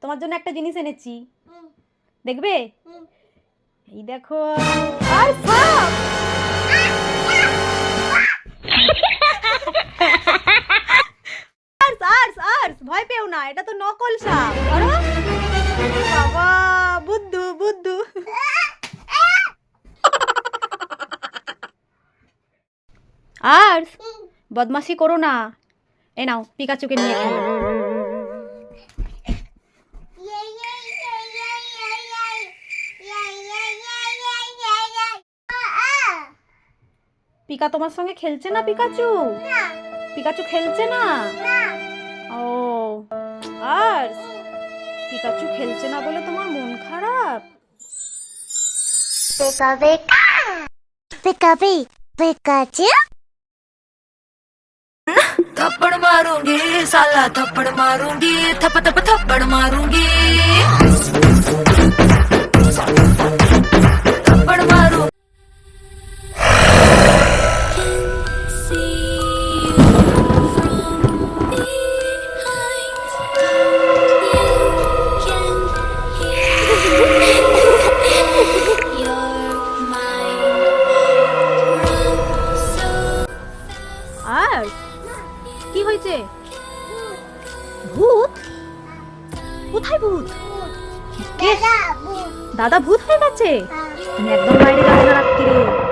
তোমার জন্য একটা জিনিস এনেছি, দেখবে? এই দেখো। আর সাপ! ভয় পেও না, এটা তো নকল সাপ। ধরো। বাবা, বুদ্ধু বুদ্ধু। আর বদমাশি করো না। এ নাও, পিকাচুকে নিয়ে খেলো। পিকা তোমার সঙ্গে খেলছে না? পিকাচু পিকাচু খেলছে না? ও, আর পিকাচু খেলছে না বলে তোমার মন খারাপ? पिकाचू थप्पड़ मारूंगी साला, थप्पड़ मारूंगी, थप थप थप्पड़ मारूंगी, थप्पड़ मारूंगी। আর কি হয়েছে? ভূত? কোথায় ভূত? দাদা ভূত হয়ে গেছে? তুমি একদম বাইরে যাবে না রাত্রিরে।